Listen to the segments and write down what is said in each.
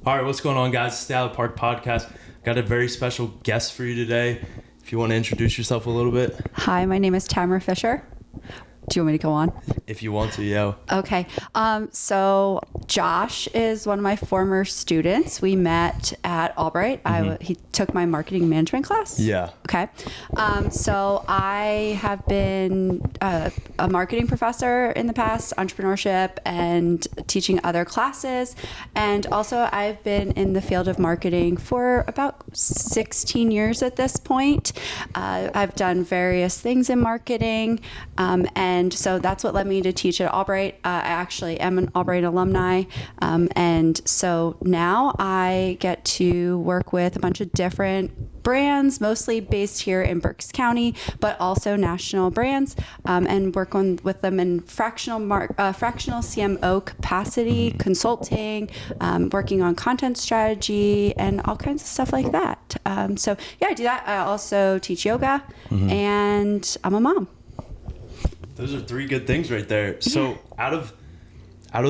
All right, what's going on, guys? It's the Out of the Park podcast. Got a very special guest for you today. If you want to introduce yourself a little bit. Hi, my name is Tamra Fisher. Do you want me to go on? If you want to, yeah. Okay. So Josh is one of my former students. We met at Albright. He took my marketing management class. Yeah. Okay. So I have been a marketing professor in the past, entrepreneurship, and teaching other classes. And also I've been in the field of marketing for about 16 years at this point. I've done various things in marketing, and so that's what led me to teach at Albright. I actually am an Albright alumni. And so now I get to work with a bunch of different brands, mostly based here in Berks County, but also national brands, and work with them in fractional CMO capacity, consulting, working on content strategy, and all kinds of stuff like that. So yeah, I do that. I also teach yoga, and I'm a mom. Those are three good things right there. So out of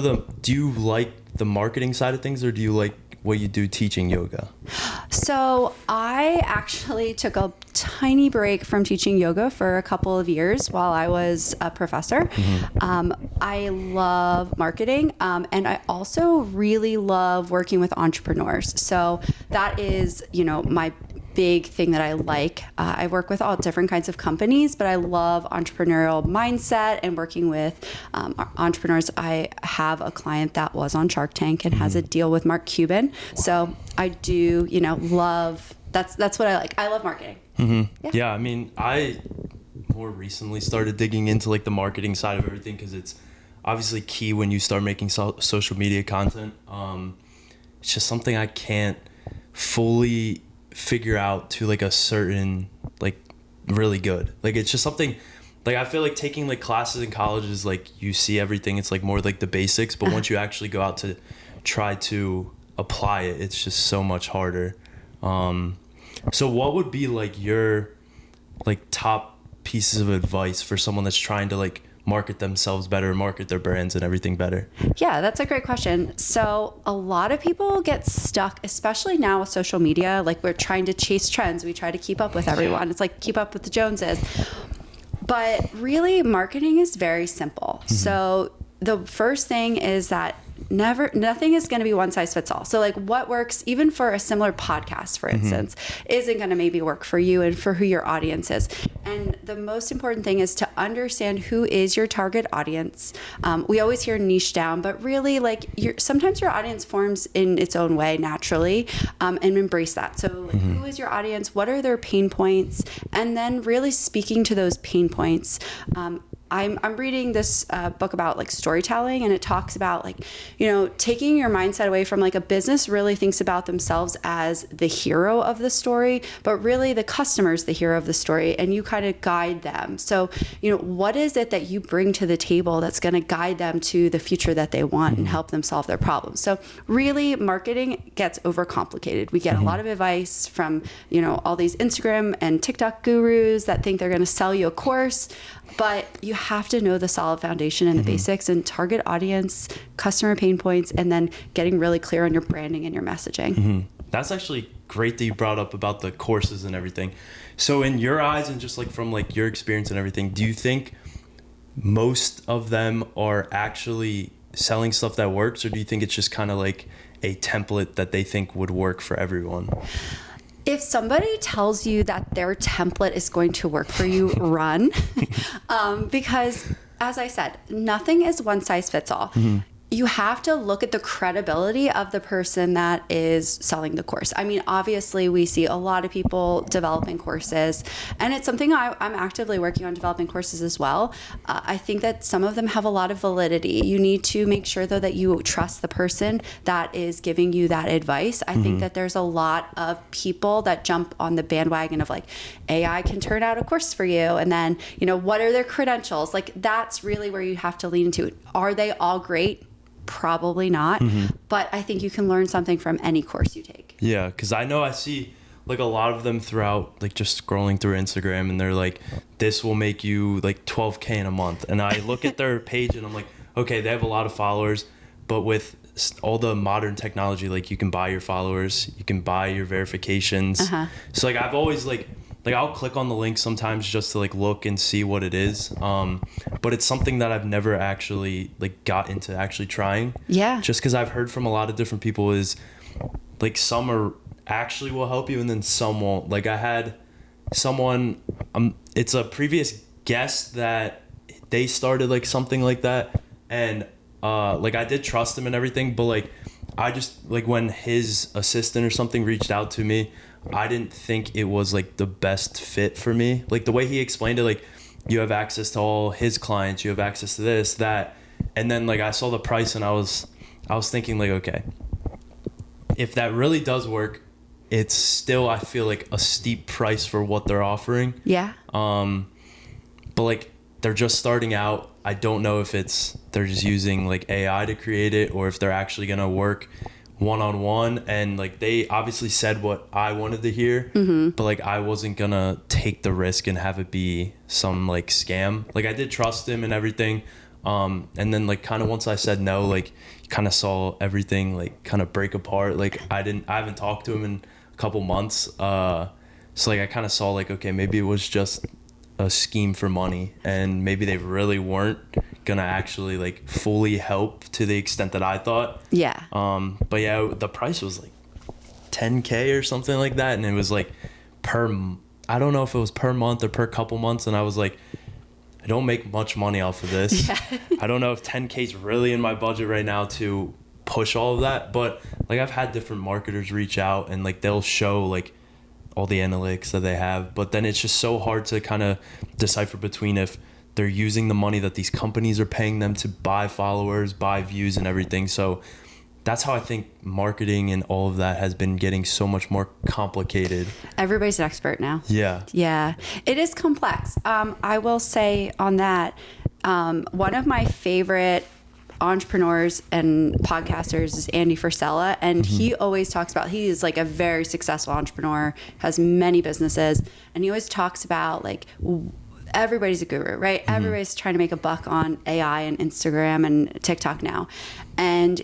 them, do you like the marketing side of things, or do you like what you do teaching yoga? So I actually took a tiny break from teaching yoga for a couple of years while I was a professor. I love marketing, and I also really love working with entrepreneurs. So that is, my big thing that I like. I work with all different kinds of companies, but I love entrepreneurial mindset and working with entrepreneurs. I have a client that was on Shark Tank and has a deal with Mark Cuban. So I do, love, that's what I like. I love marketing. Yeah, I mean, I more recently started digging into like the marketing side of everything, because it's obviously key when you start making social media content. It's just something I can't fully figure out to like a certain, like, really good. Like, it's just something, like, I feel like taking like classes in college is like, you see everything, it's like more like the basics, but once you actually go out to try to apply it, it's just so much harder. So what would be like your like top pieces of advice for someone that's trying to like market themselves better, market their brands and everything better? Yeah, that's a great question. So a lot of people get stuck, especially now with social media. Like, we're trying to chase trends. We try to keep up with everyone. It's like keep up with the Joneses. But really, marketing is very simple. So the first thing is that nothing is going to be one size fits all. So like what works even for a similar podcast, for instance, isn't going to maybe work for you and for who your audience is. And the most important thing is to understand who is your target audience. We always hear niche down, but really like sometimes your audience forms in its own way naturally, and embrace that. So like, who is your audience? What are their pain points? And then really speaking to those pain points. I'm reading this book about like storytelling, and it talks about like, taking your mindset away from like a business really thinks about themselves as the hero of the story, but really the customer's the hero of the story, and you kind of guide them. So, what is it that you bring to the table that's going to guide them to the future that they want and help them solve their problems? So really, marketing gets overcomplicated. We get a lot of advice from, all these Instagram and TikTok gurus that think they're going to sell you a course. But you have to know the solid foundation and the basics, and target audience, customer pain points, and then getting really clear on your branding and your messaging. That's actually great that you brought up about the courses and everything. So in your eyes, and just like from like your experience and everything, do you think most of them are actually selling stuff that works, or do you think it's just kind of like a template that they think would work for everyone? If somebody tells you that their template is going to work for you, run. Because, as I said, nothing is one size fits all. You have to look at the credibility of the person that is selling the course. I mean, obviously, we see a lot of people developing courses, and it's something I'm actively working on, developing courses as well. I think that some of them have a lot of validity. You need to make sure, though, that you trust the person that is giving you that advice. I think that there's a lot of people that jump on the bandwagon of like, AI can turn out a course for you, and then, what are their credentials? Like, that's really where you have to lean into. Are they all great? Probably not, but I think you can learn something from any course you take. Yeah, because I know I see like a lot of them throughout, like just scrolling through Instagram, and they're like, this will make you like 12K in a month. And I look at their page and I'm like, okay, they have a lot of followers, but with all the modern technology, like you can buy your followers, you can buy your verifications. So like I've always like I'll click on the link sometimes just to like look and see what it is. But it's something that I've never actually like got into actually trying. Yeah. Just because I've heard from a lot of different people is like some are actually will help you and then some won't. Like I had someone, it's a previous guest that they started like something like that, and like I did trust him and everything, but like I just like when his assistant or something reached out to me, I didn't think it was like the best fit for me. Like the way he explained it, like you have access to all his clients, you have access to this, that, and then like I saw the price and I was thinking like, okay, if that really does work, it's still, I feel like a steep price for what they're offering. Yeah. But like they're just starting out. I don't know if they're just using like AI to create it or if they're actually gonna work one-on-one, and like they obviously said what I wanted to hear, but like I wasn't gonna take the risk and have it be some like scam. Like I did trust him and everything, and then like kind of once I said no, like you kind of saw everything like kind of break apart. Like I haven't talked to him in a couple months, so like I kind of saw like, okay, maybe it was just a scheme for money, and maybe they really weren't gonna actually like fully help to the extent that I thought. Yeah. But yeah, the price was like $10K or something like that, and it was like I don't know if it was per month or per couple months, and I was like, I don't make much money off of this. Yeah. I don't know if 10K is really in my budget right now to push all of that, but like I've had different marketers reach out and like they'll show like all the analytics that they have, but then it's just so hard to kind of decipher between if they're using the money that these companies are paying them to buy followers, buy views and everything. So that's how I think marketing and all of that has been getting so much more complicated. Everybody's an expert now. Yeah. Yeah. It is complex. I will say on that, one of my favorite entrepreneurs and podcasters is Andy Frisella, and he always talks about, he is like a very successful entrepreneur, has many businesses, and he always talks about like everybody's a guru, right? Everybody's trying to make a buck on AI and Instagram and TikTok now, and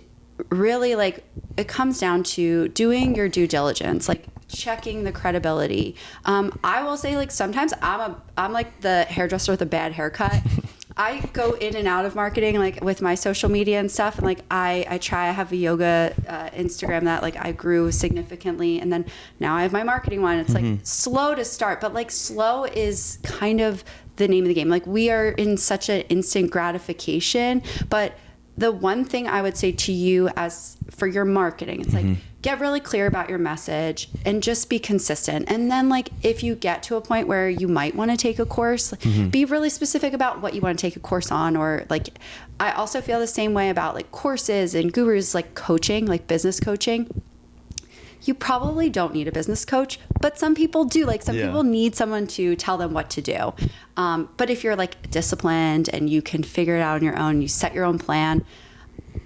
really like it comes down to doing your due diligence, like checking the credibility. I will say like sometimes I'm like the hairdresser with a bad haircut. I go in and out of marketing, like with my social media and stuff. And like, I have a yoga Instagram that like I grew significantly. And then now I have my marketing one. It's like slow to start, but like slow is kind of the name of the game. Like we are in such an instant gratification, but the one thing I would say to you as for your marketing, it's like, get really clear about your message and just be consistent. And then like, if you get to a point where you might want to take a course, be really specific about what you want to take a course on. Or like, I also feel the same way about like courses and gurus, like coaching, like business coaching. You probably don't need a business coach, but some people do. Like some people need someone to tell them what to do. But if you're like disciplined and you can figure it out on your own, you set your own plan,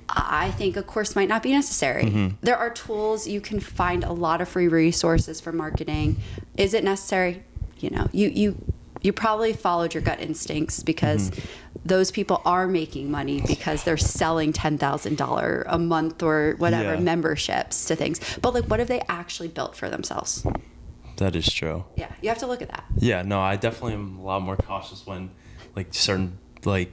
I think a course might not be necessary. There are tools. You can find a lot of free resources for marketing. Is it necessary? You know, you probably followed your gut instincts because those people are making money because they're selling $10,000 a month or whatever memberships to things. But like, what have they actually built for themselves? That is true. Yeah, you have to look at that. Yeah, no, I definitely am a lot more cautious when like certain like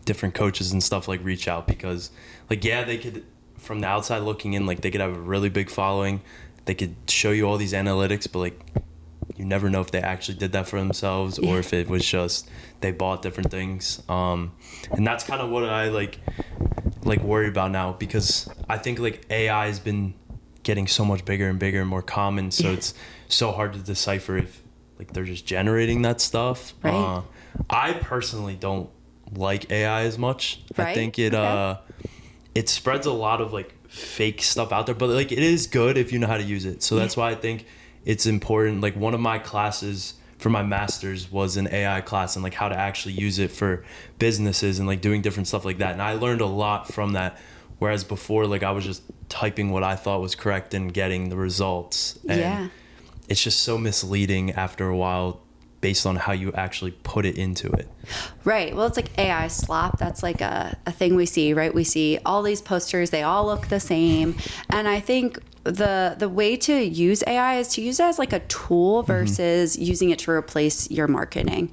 different coaches and stuff like reach out, because like, yeah, they could, from the outside looking in, like they could have a really big following. They could show you all these analytics, but like you never know if they actually did that for themselves or if it was just they bought different things. And that's kind of what I like worry about now, because I think like AI has been getting so much bigger and bigger and more common, so it's so hard to decipher if like they're just generating that stuff. Right. I personally don't like AI as much. Right. I think it spreads a lot of like fake stuff out there, but like it is good if you know how to use it. So that's why I think it's important. Like one of my classes for my master's was an AI class and like how to actually use it for businesses and like doing different stuff like that. And I learned a lot from that. Whereas before, like I was just typing what I thought was correct and getting the results. And it's just so misleading after a while based on how you actually put it into it. Right. Well, it's like AI slop. That's like a thing we see, right? We see all these posters, they all look the same. And I think the way to use AI is to use it as like a tool versus using it to replace your marketing.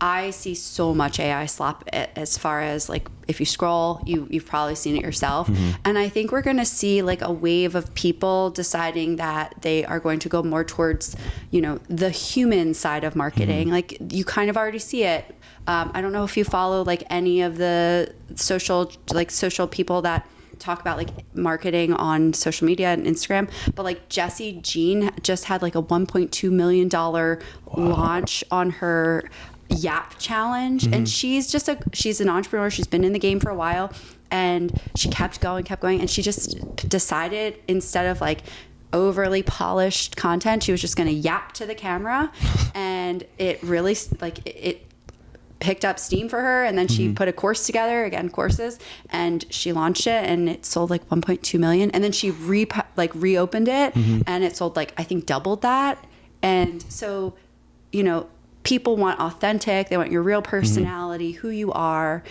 I see so much AI slop as far as like if you scroll, you've probably seen it yourself. And I think we're going to see like a wave of people deciding that they are going to go more towards, you know, the human side of marketing. Like you kind of already see it. I don't know if you follow like any of the social people that talk about like marketing on social media and Instagram, but like Jessie Jean just had like a $1.2 million launch on her Yap challenge. And she's an entrepreneur. She's been in the game for a while, and she kept going. And she just decided, instead of like overly polished content, she was just going to yap to the camera. And it really like it picked up steam for her, and then she put a course together, again courses, and she launched it, and it sold like 1.2 million. And then she reopened it, and it sold like, I think, doubled that. And so, you know, people want authentic, they want your real personality, who you are.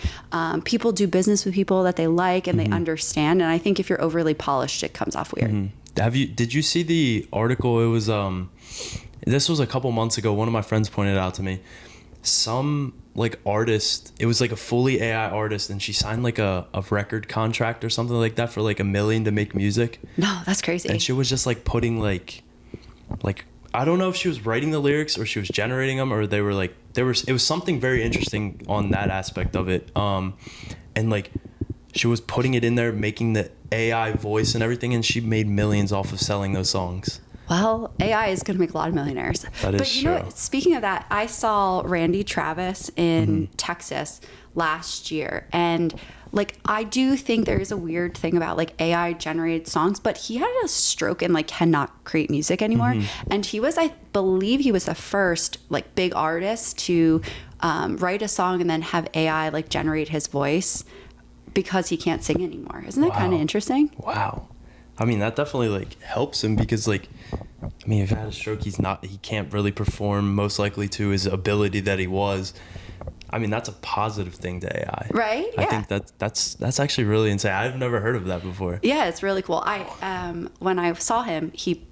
People do business with people that they like and they understand, and I think if you're overly polished, it comes off weird. Did you see the article? It was this was a couple months ago. One of my friends pointed it out to me. Some like artist, it was like a fully AI artist, and she signed like a record contract or something like that for like $1 million to make music. No, that's crazy. And she was just like putting like I don't know if she was writing the lyrics or she was generating them, or it was something very interesting on that aspect of it. And like she was putting it in there, making the AI voice and everything, and she made millions off of selling those songs. Well, AI is going to make a lot of millionaires. That is true. Know, speaking of that, I saw Randy Travis in Texas last year, and like I do think there is a weird thing about like AI generated songs, but he had a stroke and like cannot create music anymore. And I believe he was the first like big artist to write a song and then have AI like generate his voice, because he can't sing anymore. Isn't that kind of interesting? Wow. I mean, that definitely like helps him, because like, I mean, if he had a stroke, he can't really perform most likely to his ability that he was. I mean, that's a positive thing to AI. Right? I think that's actually really insane. I've never heard of that before. Yeah, it's really cool. When I saw him, he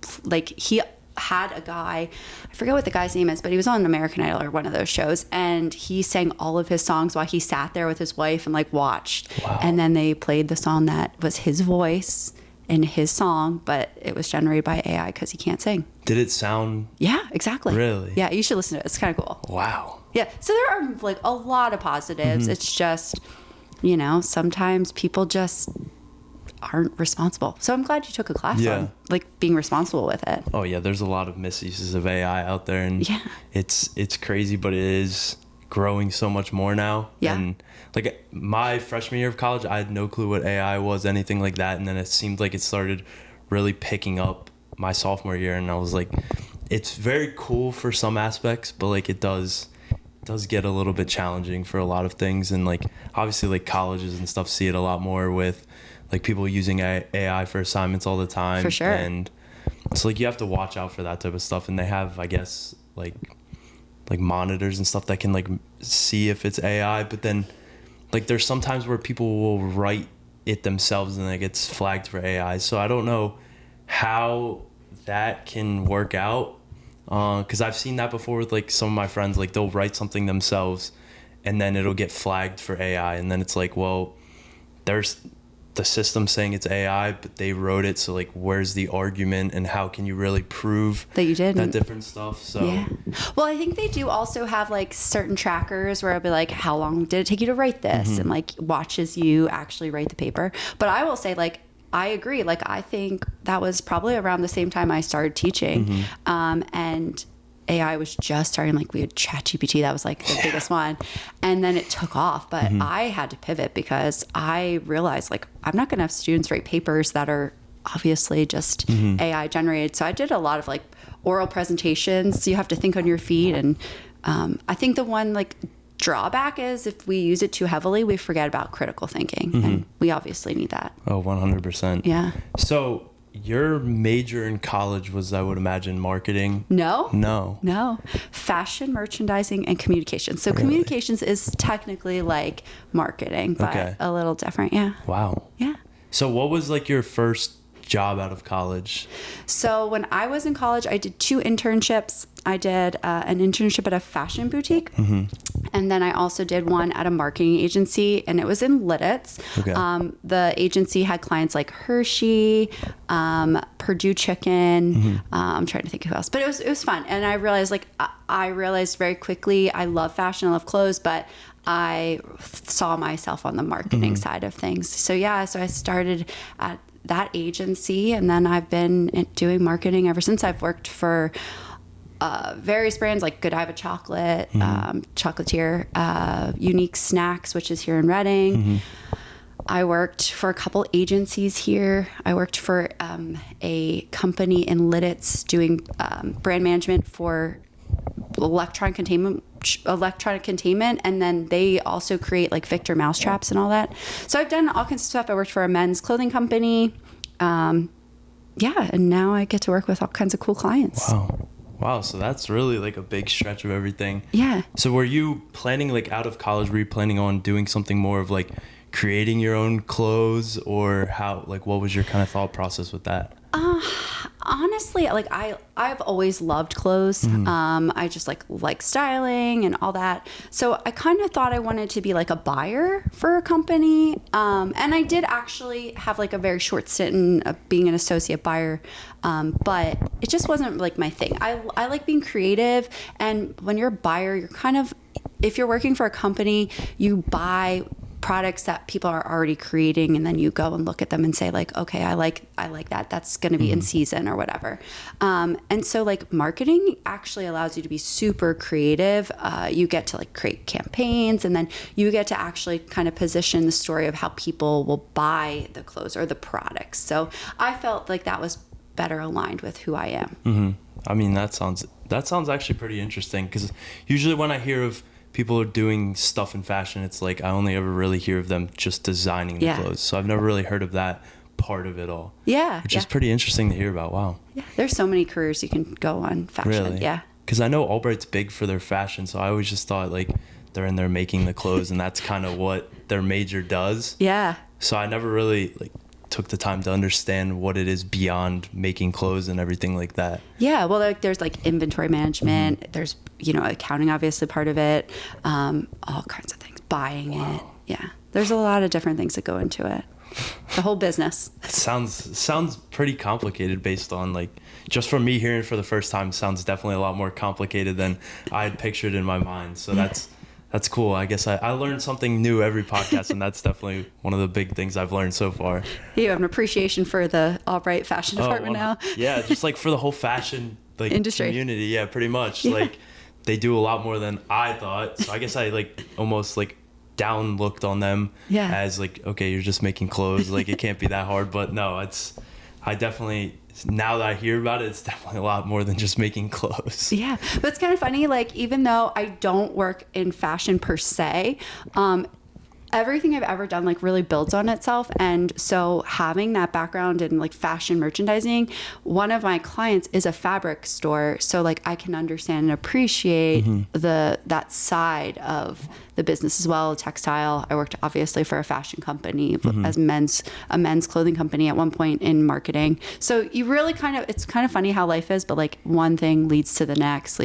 had a guy, I forget what the guy's name is, but he was on American Idol or one of those shows, and he sang all of his songs while he sat there with his wife and like watched. Wow. And then they played the song that was his voice in his song, but it was generated by AI because he can't sing. Did it sound? Yeah, exactly. Really? Yeah, you should listen to it. It's kind of cool. Wow. Yeah, so there are like a lot of positives. It's just, you know, sometimes people just aren't responsible. So I'm glad you took a class on like being responsible with it. Oh yeah, there's a lot of misuses of AI out there, and it's crazy, but it is growing so much more now. Yeah. And like my freshman year of college, I had no clue what AI was, anything like that, and then it seemed like it started really picking up my sophomore year, and I was like, it's very cool for some aspects, but like it does get a little bit challenging for a lot of things. And like obviously like colleges and stuff see it a lot more with like people using AI for assignments all the time. For sure. And so like you have to watch out for that type of stuff, and they have, I guess, like monitors and stuff that can like see if it's AI, but then like there's sometimes where people will write it themselves and it gets flagged for AI. So I don't know how that can work out, because I've seen that before with like some of my friends. Like they'll write something themselves and then it'll get flagged for AI, and then it's like, well, there's the system saying it's AI, but they wrote it, so like where's the argument, and how can you really prove that you did that different stuff? So yeah. Well, I think they do also have like certain trackers where it'll be like, how long did it take you to write this, and like watches you actually write the paper. But I will say, like, I agree. Like, I think that was probably around the same time I started teaching, and AI was just starting. Like, we had ChatGPT, that was like the biggest one, and then it took off. But I had to pivot because I realized, like, I'm not going to have students write papers that are obviously just AI generated. So I did a lot of like oral presentations. So you have to think on your feet, and I think the one like drawback is if we use it too heavily, we forget about critical thinking, and we obviously need that. Oh, 100%. Yeah. So your major in college was, I would imagine, marketing. No. No. Fashion, merchandising, and communications. So Really? communications is technically like marketing, but Okay. a little different. Yeah. Wow. Yeah. So what was like your first job out of college? So when I was in college, I did 2 internships. I did an internship at a fashion boutique, and then I also did one at a marketing agency, and it was in Lidditz. Okay. The agency had clients like Hershey, Purdue Chicken. I'm trying to think of who else, but it was fun. And I realized I realized very quickly I love fashion, I love clothes, but I saw myself on the marketing side of things. So I started at that agency, and then I've been doing marketing ever since. I've worked for various brands like Godiva Chocolate, Chocolatier, Unique Snacks, which is here in Reading. I worked for a couple agencies here. I worked for a company in Lidditz doing brand management for electronic containment, and then they also create like Victor mousetraps and all that. So I've done all kinds of stuff. I worked for a men's clothing company. And now I get to work with all kinds of cool clients. Wow, so that's really like a big stretch of everything. Yeah. So were you planning, like out of college, were you planning on doing something more of like creating your own clothes, or how, like what was your kind of thought process with that? Honestly, like I've always loved clothes. I just like styling and all that. So I kind of thought I wanted to be like a buyer for a company. And I did actually have like a very short stint in being an associate buyer. But it just wasn't like my thing. I like being creative. And when you're a buyer, you're kind of, if you're working for a company, you buy products that people are already creating, and then you go and look at them and say like, okay, I like that, that's going to be in season or whatever. And so like marketing actually allows you to be super creative. You get to like create campaigns, and then you get to actually kind of position the story of how people will buy the clothes or the products. So I felt like that was better aligned with who I am. I mean, that sounds actually pretty interesting, because usually when I hear of people are doing stuff in fashion, it's like I only ever really hear of them just designing the clothes. So I've never really heard of that part of it all. Which is pretty interesting to hear about. Wow. Yeah, there's so many careers you can go on fashion. Really? Yeah. Because I know Albright's big for their fashion, so I always just thought like they're in there making the clothes, and that's kind of what their major does. Yeah. So I never really like took the time to understand what it is beyond making clothes and everything like that. Yeah, well, like there's like inventory management, there's, accounting, obviously part of it, all kinds of things, buying it. Yeah, there's a lot of different things that go into it. The whole business. It sounds pretty complicated based on like, just from me hearing it for the first time, sounds definitely a lot more complicated than I had pictured in my mind. So that's cool. I guess I learned something new every podcast, and that's definitely one of the big things I've learned so far. You have an appreciation for the Albright fashion department now. Yeah, just like for the whole fashion like industry community. Yeah, pretty much. Yeah. Like they do a lot more than I thought. So I guess I like almost like down looked on them as like, okay, you're just making clothes. Like it can't be that hard. But no, I definitely, now that I hear about it, it's definitely a lot more than just making clothes. Yeah, but it's kind of funny, like even though I don't work in fashion per se, everything I've ever done like really builds on itself. And so having that background in like fashion merchandising, one of my clients is a fabric store, so like I can understand and appreciate that side of the business as well. Textile, I worked obviously for a fashion company as a men's clothing company at one point in marketing. So you really it's kind of funny how life is, but like one thing leads to the next,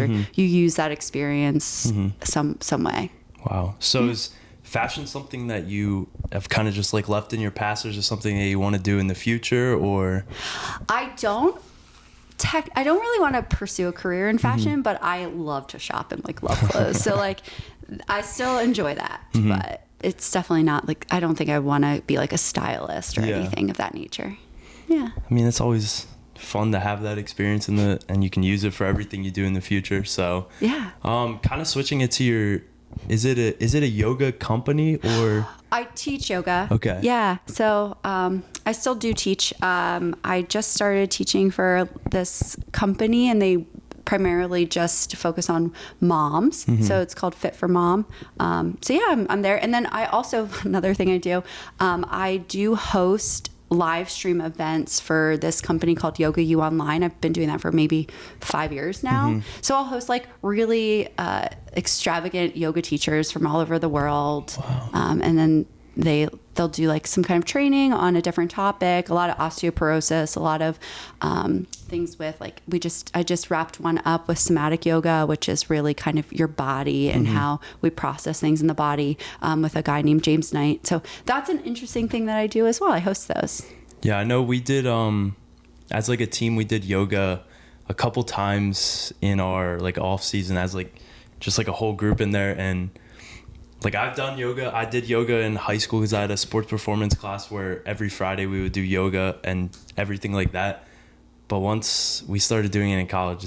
or you use that experience some way. Wow. So is fashion something that you have kind of just like left in your past, or is it something that you want to do in the future? Or I don't really want to pursue a career in fashion, but I love to shop and like love clothes. So like I still enjoy that, but it's definitely not like, I don't think I want to be like a stylist or anything of that nature. Yeah. I mean, it's always fun to have that experience and you can use it for everything you do in the future. So yeah. Kind of switching it to your, is it a yoga company or? I teach yoga. Okay. Yeah. So I still do teach. I just started teaching for this company, and they primarily just focus on moms. So it's called Fit for Mom. So yeah, I'm there. And then I also, another thing I do host live stream events for this company called Yoga U Online. I've been doing that for maybe 5 years now. So I'll host like really extravagant yoga teachers from all over the world. Wow. And then they'll do like some kind of training on a different topic, a lot of osteoporosis, a lot of things with like, I just wrapped one up with somatic yoga, which is really kind of your body and how we process things in the body, with a guy named James Knight. So that's an interesting thing that I do as well. I host those. Yeah, I know we did, as like a team, we did yoga a couple times in our like off season as like, just like a whole group in there. And like I've done yoga. I did yoga in high school because I had a sports performance class where every Friday we would do yoga and everything like that. But once we started doing it in college,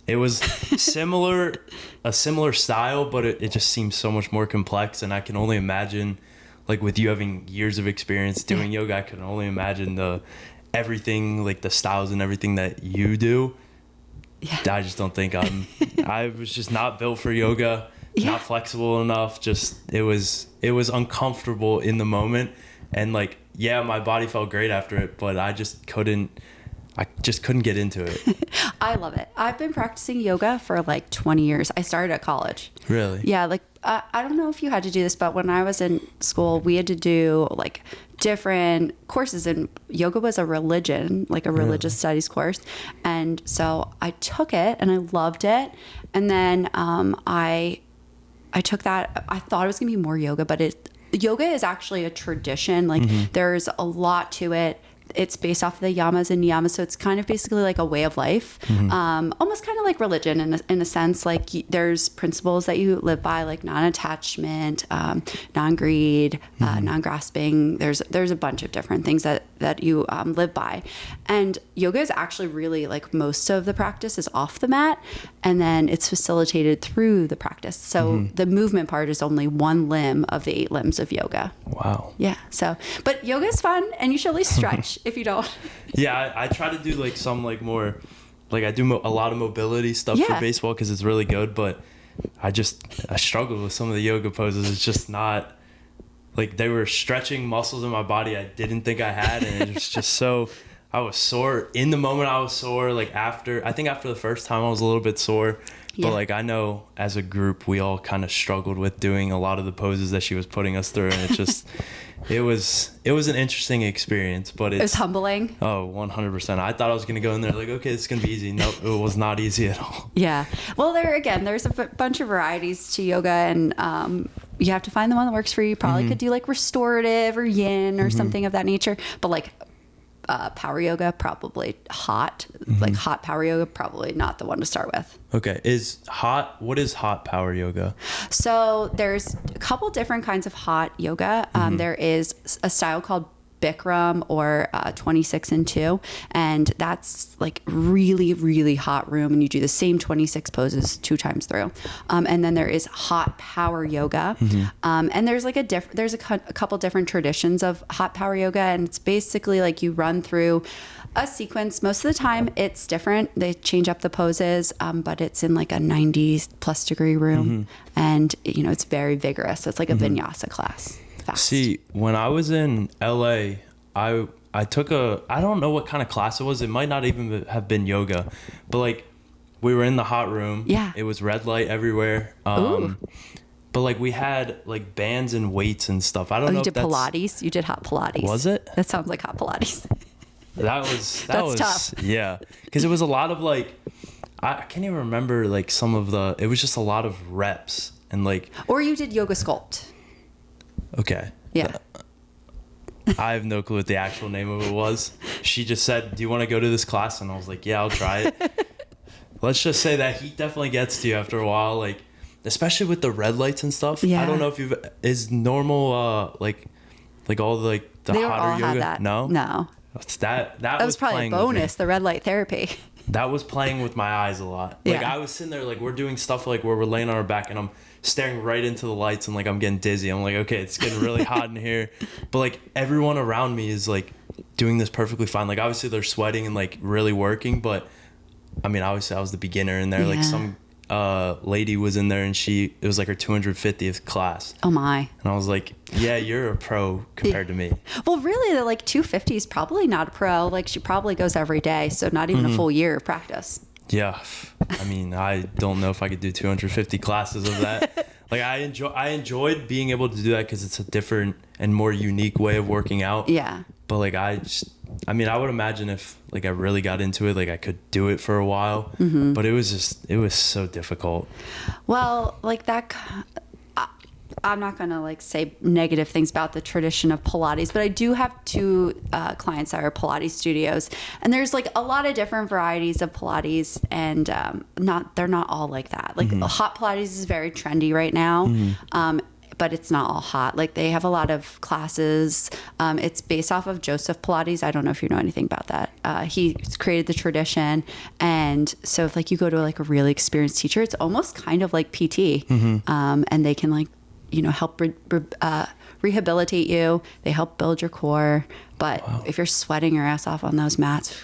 it was a similar style, but it just seems so much more complex. And I can only imagine, like with you having years of experience doing yoga, I can only imagine everything, like the styles and everything that you do. Yeah. I just don't think I was just not built for yoga. Not flexible enough. Just it was uncomfortable in the moment, and like my body felt great after it, but I just couldn't get into it. I love it. I've been practicing yoga for like 20 years. I started at college. Really? Yeah, like I don't know if you had to do this, but when I was in school, we had to do like different courses, and yoga was a religion, like a religious studies course. And so I took it and I loved it. And then I took that. I thought it was going to be more yoga, but yoga is actually a tradition. Like there's a lot to it. It's based off of the yamas and niyamas, so it's kind of basically like a way of life, almost kind of like religion in a sense. Like there's principles that you live by, like non-attachment, non-greed, non-grasping. There's a bunch of different things that you live by, and yoga is actually really like most of the practice is off the mat, and then it's facilitated through the practice. So the movement part is only one limb of the 8 limbs of yoga. Wow. Yeah. So, but yoga is fun, and you should at least stretch. If you don't. Yeah, I try to do like some like more, like I do a lot of mobility stuff for baseball because it's really good, but I struggle with some of the yoga poses. It's just not, like they were stretching muscles in my body I didn't think I had, and it was just so, I was sore. In the moment I was sore, like after the first time I was a little bit sore, but like I know as a group we all kind of struggled with doing a lot of the poses that she was putting us through, and it just... It was an interesting experience, but it was humbling. Oh, 100%. I thought I was going to go in there like, okay, it's going to be easy. Nope, it was not easy at all. Yeah. Well, there's a bunch of varieties to yoga, and you have to find the one that works for you. You probably could do like restorative or yin or something of that nature, but like power yoga, probably hot, like hot power yoga, probably not the one to start with. Okay. What is hot power yoga? So there's a couple different kinds of hot yoga. There is a style called Bikram or 26 and 2, and that's like really, really hot room, and you do the same 26 poses 2 times through. And then there is hot power yoga, and there's like there's a couple different traditions of hot power yoga, and it's basically like you run through a sequence. Most of the time it's different. They change up the poses, but it's in like a 90+ degree room, and it's very vigorous. So it's like a vinyasa class. Fast. See, when I was in LA, I took I don't know what kind of class it was. It might not even have been yoga, but like we were in the hot room. Yeah. It was red light everywhere. Ooh. But like we had like bands and weights and stuff. I don't know. You did Pilates. You did hot Pilates. Was it? That sounds like hot Pilates. That was tough. Yeah, because it was a lot of like, I can't even remember like some of it was just a lot of reps and like. Or you did yoga sculpt. Okay. Yeah. I have no clue what the actual name of it was. She just said, do you want to go to this class? And I was like, yeah, I'll try it. Let's just say that heat definitely gets to you after a while, like, especially with the red lights and stuff. Yeah. I don't know if is normal, like all the, like, the they hotter all yoga. had that. No? No. That was probably a bonus, the red light therapy. That was playing with my eyes a lot. Like, I was sitting there, like, we're doing stuff, like, where we're laying on our back, and I'm staring right into the lights, and, like, I'm getting dizzy. I'm like, okay, it's getting really hot in here. But, like, everyone around me is, like, doing this perfectly fine. Like, obviously, they're sweating and, like, really working. But, I mean, obviously, I was the beginner in there. Yeah. Like, some lady was in there, and it was like her 250th class. Oh my. And I was like, yeah, you're a pro compared to me. Well, really, the like 250 is probably not a pro. Like she probably goes every day, so not even a full year of practice. Yeah. I mean, I don't know if I could do 250 classes of that. Like I enjoyed being able to do that because it's a different and more unique way of working out. Yeah. But like I would imagine if like I really got into it, like I could do it for a while. But it was so difficult. Well, like that, I'm not going to like say negative things about the tradition of Pilates, but I do have two clients that are Pilates studios, and there's like a lot of different varieties of Pilates, and they're not all like that. Like hot Pilates is very trendy right now. But it's not all hot. Like they have a lot of classes. It's based off of Joseph Pilates. I don't know if you know anything about that. He created the tradition. And so if like you go to like a really experienced teacher, it's almost kind of like PT. And they can like, help rehabilitate you. They help build your core. But if you're sweating your ass off on those mats,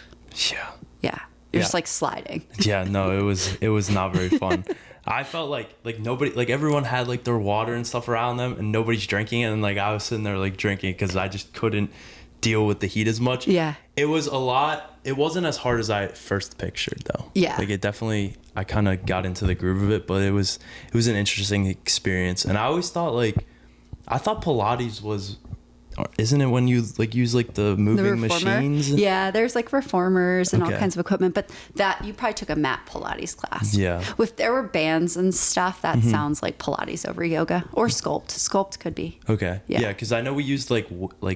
you're just like sliding. Yeah, no, it was not very fun. I felt like nobody, like everyone had like their water and stuff around them, and nobody's drinking it. And like I was sitting there like drinking because I just couldn't deal with the heat as much. Yeah. It was a lot. It wasn't as hard as I first pictured though. Yeah. Like it definitely, I kind of got into the groove of it, but it was an interesting experience. And I always thought I thought Pilates was, isn't it when you like use like the moving machines? Yeah, there's like reformers and all kinds of equipment, but that you probably took a mat Pilates class. Yeah. If there were bands and stuff, that sounds like Pilates over yoga or Sculpt. Sculpt could be. Okay. Yeah, because I know we used like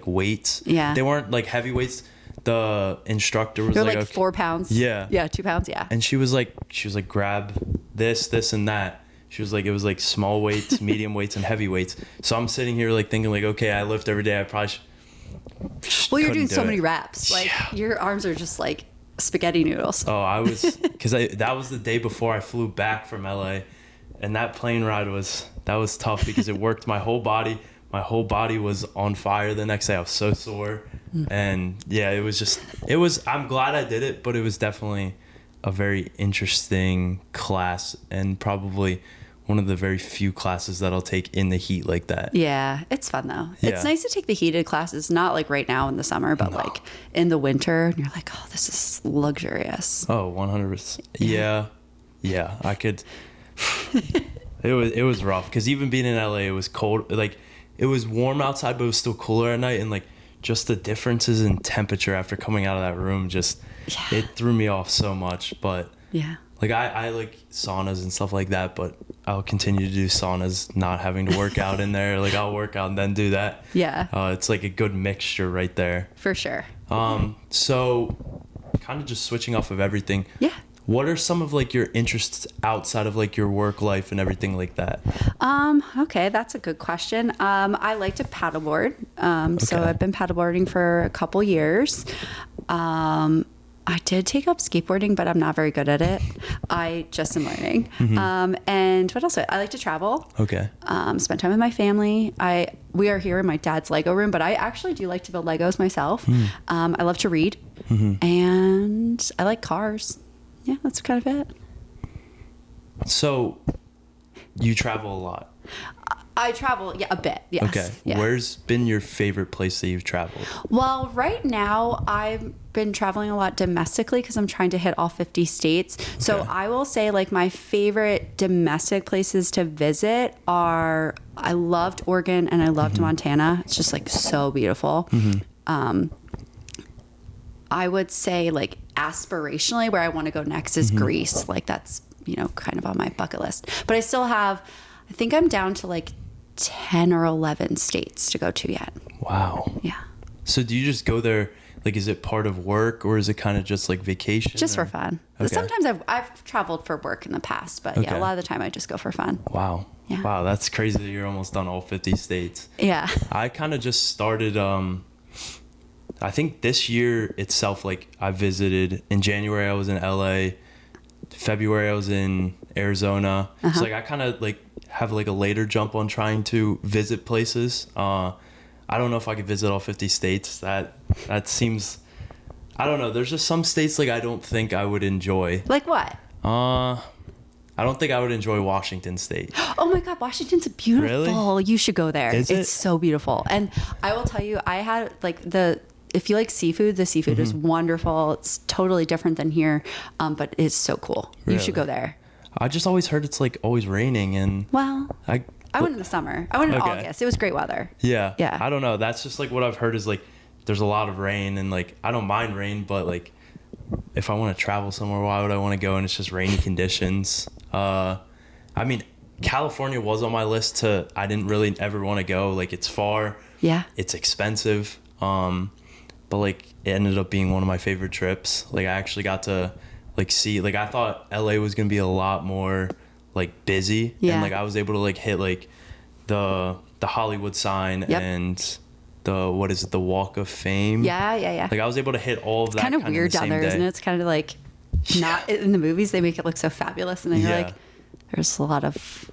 weights. Yeah. They weren't like heavy weights. The instructor was They're like, like 4 pounds. Yeah. Yeah, 2 pounds. Yeah. And she was like, grab this, and that. She was like, it was like small weights, medium weights, and heavy weights. So I'm sitting here like thinking like, okay, I lift every day. I probably Well, you're doing so many reps. Like your arms are just like spaghetti noodles. Oh, I was, because that was the day before I flew back from LA, and that plane ride was tough because it worked my whole body. My whole body was on fire the next day. I was so sore. And yeah, I'm glad I did it, but it was definitely a very interesting class, and probably one of the very few classes that I'll take in the heat like that. Yeah, it's fun though. Yeah. It's nice to take the heated classes, not like right now in the summer, but like in the winter, and you're like, oh, this is luxurious. Oh, 100%. Yeah, I could. It was rough because even being in LA, it was cold. Like it was warm outside, but it was still cooler at night, and like just the differences in temperature after coming out of that room it threw me off so much. But yeah. Like I like saunas and stuff like that, but I'll continue to do saunas, not having to work out in there. Like I'll work out and then do that. Yeah. It's like a good mixture right there. For sure. So kind of just switching off of everything. Yeah. What are some of like your interests outside of like your work life and everything like that? Okay, that's a good question. I like to paddleboard. So I've been paddleboarding for a couple years. I did take up skateboarding, but I'm not very good at it. I just am learning. And what else? I like to travel. Okay. Spend time with my family. We are here in my dad's Lego room, but I actually do like to build Legos myself. I love to read, and I like cars. Yeah, that's kind of it. So you travel a lot. I travel, a bit, yes. Okay. Yeah. Where's been your favorite place that you've traveled? Well, right now I've been traveling a lot domestically because I'm trying to hit all 50 states. So I will say like my favorite domestic places to visit are, I loved Oregon and I loved Montana. It's just like so beautiful. I would say like aspirationally where I want to go next is Greece. Like that's, kind of on my bucket list. But I still have, I think I'm down to like 10 or 11 states to go to yet. Wow. Yeah. So do you just go there, like is it part of work or is it kind of just like vacation? Just for fun. Okay. Sometimes I've traveled for work in the past, but yeah, a lot of the time I just go for fun. Wow. Yeah. Wow, that's crazy that you're almost done all 50 states. Yeah. I kind of just started, I think this year itself, like I visited, in January I was in LA, February I was in Arizona. So like I kind of like have like a later jump on trying to visit places. I don't know if I could visit all 50 states. That seems, I don't know. There's just some states like I don't think I would enjoy. Like what? I I don't think I would enjoy Washington State. Oh my God, Washington's beautiful. Really? You should go there. Is it? It's so beautiful. And I will tell you, I had like if you like seafood, the seafood is wonderful. It's totally different than here, but it's so cool. You should go there. I just always heard it's like always raining, and Well, I went in the summer. I went in Okay. August. It was great weather. yeah. Yeah. I don't know. That's just like what I've heard is like there's a lot of rain, and like I don't mind rain, but like if I want to travel somewhere, why would I want to go and it's just rainy conditions? I mean, California was on my list I didn't really ever want to go. Like it's far. Yeah. It's expensive. But like it ended up being one of my favorite trips. Like I actually got to like see, like I thought LA was going to be a lot more like busy. Yeah. And like I was able to like hit like the Hollywood sign Yep. and the Walk of Fame. Yeah. Like I was able to hit all of that Kind of weird down there, isn't it? It's kind of like not in the movies. They make it look so fabulous, and then you're Yeah. like, there's a lot of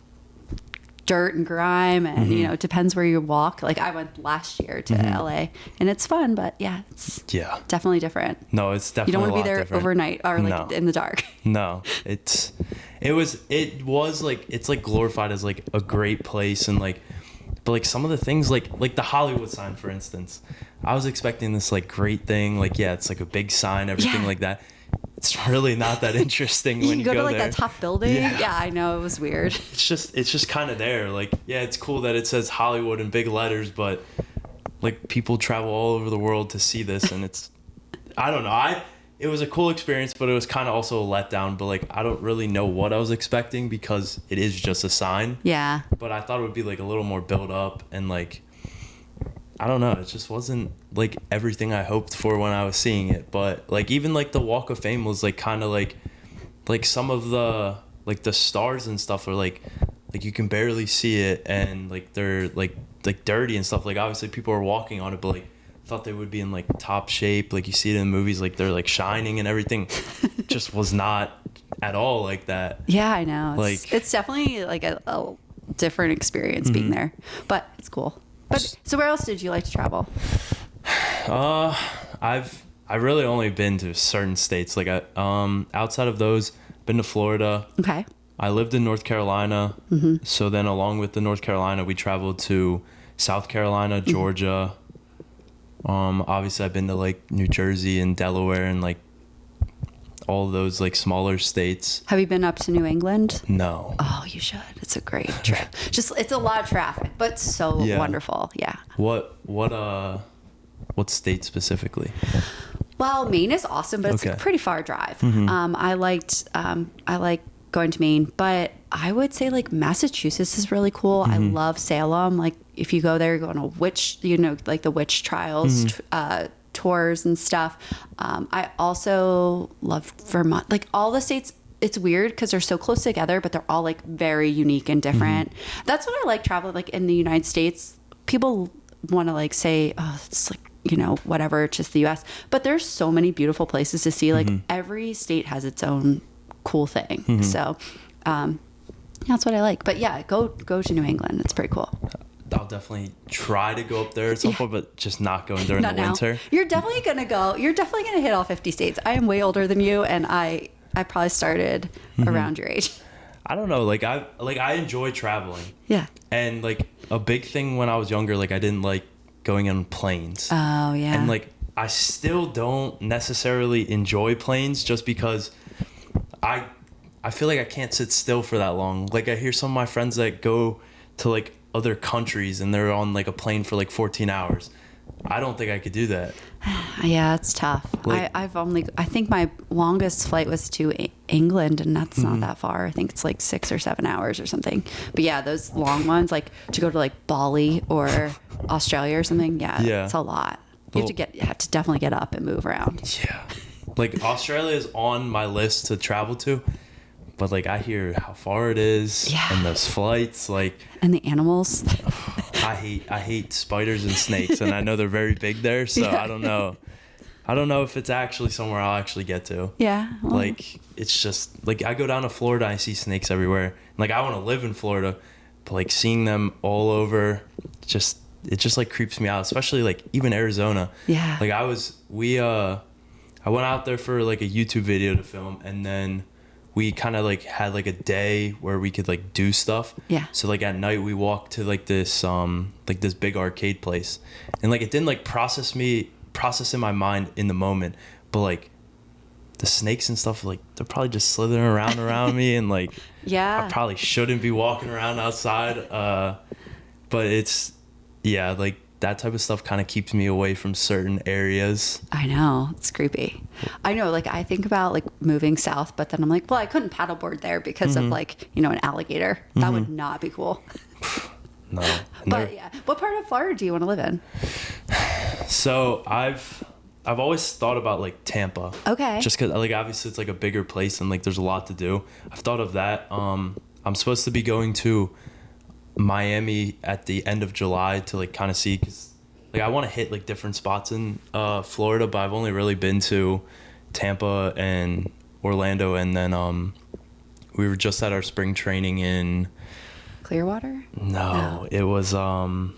dirt and grime, and it depends where you walk. Like I went last year to LA, and it's fun, but yeah, it's Yeah. definitely different. No, it's definitely You don't want to be a lot there different. overnight or like No. in the dark. No, it was like, it's like glorified as like a great place, and like, but like some of the things like the Hollywood sign, for instance, I was expecting this like great thing. Like, yeah, it's like a big sign, everything Yeah. like that. It's really not that interesting You when can you go to go like there. that top building. Yeah. Yeah, I know, it was weird. It's just kind of there. Like, yeah, it's cool that it says Hollywood in big letters, but like people travel all over the world to see this, and it's, I don't know. It was a cool experience, but it was kind of also a letdown. But like, I don't really know what I was expecting because it is just a sign. Yeah. But I thought it would be like a little more built up, and like, I don't know. It just wasn't like everything I hoped for when I was seeing it. But like, even like the Walk of Fame was like kind of like some of the like the stars and stuff are like you can barely see it, and like they're like dirty and stuff. Like obviously people are walking on it, but like I thought they would be in like top shape. Like you see it in movies, like they're like shining and everything. Just was not at all like that. Yeah, I know. Like- It's definitely like a different experience being there, but it's cool. But so where else did you like to travel? I've really only been to certain states. Like outside of those, been to Florida. Okay. I lived in North Carolina. So then along with the North Carolina, we traveled to South Carolina, Georgia. Obviously I've been to like New Jersey and Delaware and like all those like smaller states. Have you been up to New England? No. Oh, you should. It's a great trip. Just it's a lot of traffic, but so Yeah. wonderful. Yeah. What state specifically? Well, Maine is awesome, but it's Okay. a pretty far drive. I like going to Maine, but I would say like Massachusetts is really cool. I love Salem. Like if you go there, you're going to like the witch trials, tours and stuff. I also love Vermont. Like all the states, it's weird because they're so close together, but they're all like very unique and different. That's what I like traveling like in the United States. People want to like say, oh, it's like, whatever, it's just the US. But there's so many beautiful places to see. Like every state has its own cool thing. So that's what I like. But yeah, go to New England. It's pretty cool. I'll definitely try to go up there at some point, but just not going during Not the now. winter. You're definitely gonna go. You're definitely gonna hit all 50 states. I am way older than you, and I probably started around your age. I don't know. Like I enjoy traveling. Yeah. And like a big thing when I was younger, like I didn't like going on planes. Oh yeah. And like I still don't necessarily enjoy planes just because I feel like I can't sit still for that long. Like I hear some of my friends that go to like other countries and they're on like a plane for like 14 hours. I don't think I could do that. Yeah, it's tough. Like- I think my longest flight was to England, and that's not that far. I think it's like 6 or 7 hours or something. But yeah, those long ones, like to go to like Bali or Australia or something. Yeah, Yeah. it's a lot. You have to definitely get up and move around. Yeah. Like Australia is on my list to travel to, but like I hear how far it is Yeah. and those flights, like And the animals. I hate spiders and snakes, and I know they're very big there, so Yeah. I don't know if it's actually somewhere I'll actually get to. Yeah. well, Like it's just like I go down to Florida, I see snakes everywhere. Like I want to live in Florida, but like seeing them all over, it just like creeps me out, especially like even Arizona. Yeah. Like I went out there for like a YouTube video to film, and then we kind of like had like a day where we could like do stuff. Yeah. So like at night we walked to like this big arcade place, and like it didn't like process in my mind in the moment, but like the snakes and stuff, like they're probably just slithering around me, and like Yeah. I probably shouldn't be walking around outside. But it's, yeah, like that type of stuff kind of keeps me away from certain areas. I know, it's creepy. I know, like I think about like moving south, but then I'm like, well, I couldn't paddleboard there because of like, you know, an alligator. That would not be cool. No. But yeah, what part of Florida do you want to live in? So I've always thought about like Tampa. Okay. Just because like obviously it's like a bigger place and like there's a lot to do. I've thought of that. I'm supposed to be going to Miami at the end of July to like kind of see, because like I want to hit like different spots in Florida, but I've only really been to Tampa and Orlando, and then we were just at our spring training in Clearwater? No, it was I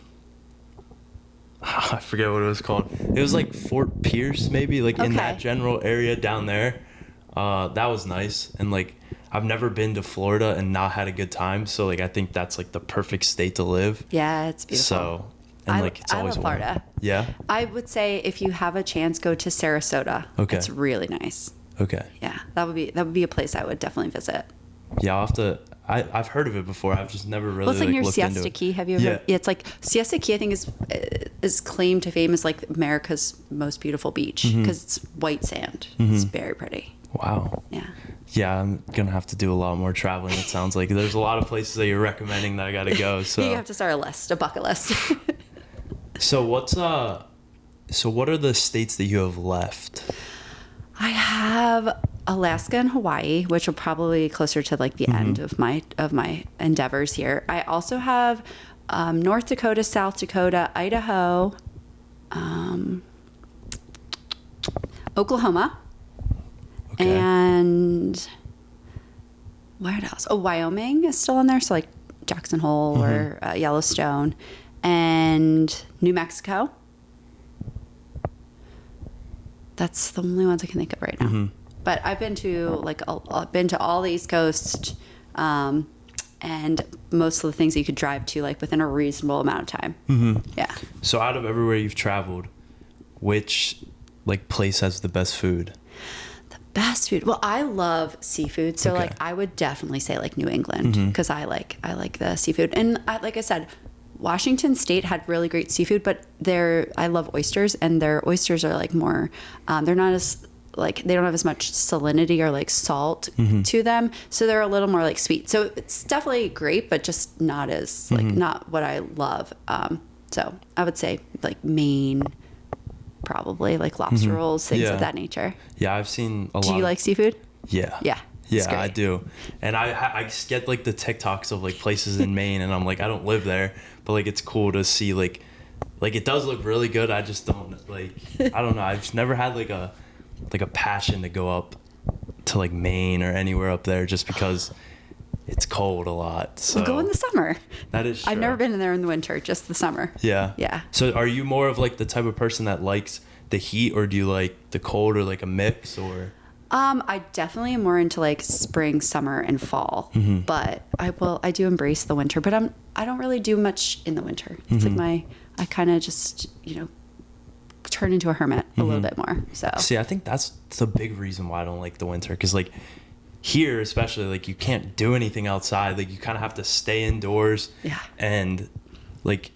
forget what it was called. It was like Fort Pierce, maybe, like in that general area down there. That was nice. And like I've never been to Florida and not had a good time, so like I think that's like the perfect state to live. Yeah, it's beautiful. So, and like it's always love Florida. warm. Yeah. I would say if you have a chance, go to Sarasota. Okay. It's really nice. Okay. Yeah, that would be a place I would definitely visit. Yeah, I'll have to. I've heard of it before. I've just never really Well, it's like near looked into Siesta it. Key. Have you ever? Yeah, it's like Siesta Key. I think is claimed to fame as like America's most beautiful beach because it's white sand. It's very pretty. Wow. Yeah. Yeah, I'm gonna have to do a lot more traveling. It sounds like there's a lot of places that you're recommending that I gotta go. So You have to start a bucket list. So what are the states that you have left? I have Alaska and Hawaii, which will probably be closer to like the end of my endeavors here. I also have North Dakota, South Dakota, Idaho, Oklahoma, Okay. and where else? Oh, Wyoming is still in there. So like Jackson Hole or Yellowstone, and New Mexico. That's the only ones I can think of right now. But I've been to all the East Coast, and most of the things that you could drive to like within a reasonable amount of time. Yeah. So out of everywhere you've traveled, which like place has the best food? Best food. Well, I love seafood, so like I would definitely say like New England because I like the seafood. And like I said, Washington State had really great seafood, but I love oysters, and their oysters are like more. They're not as like they don't have as much salinity or like salt to them, so they're a little more like sweet. So it's definitely great, but just not as like not what I love. So I would say like Maine. Probably like lobster rolls, things of that nature. Yeah, I've seen a lot. Do you like seafood? Yeah. Yeah. Yeah, I do. And I just get like the TikToks of like places in Maine, and I'm like, I don't live there, but like it's cool to see like it does look really good. I just don't like, I don't know. I've just never had like a passion to go up to like Maine or anywhere up there just because it's cold a lot. So We'll go in the summer. That is true. I've never been in there in the winter, just the summer. Yeah. Yeah. So are you more of like the type of person that likes the heat, or do you like the cold, or like a mix, or? I definitely am more into like spring, summer, and fall. But I do embrace the winter, but I don't really do much in the winter. It's like I kind of just, turn into a hermit a little bit more. So See, I think that's the big reason why I don't like the winter, because like here especially, like you can't do anything outside. Like you kind of have to stay indoors. Yeah. And like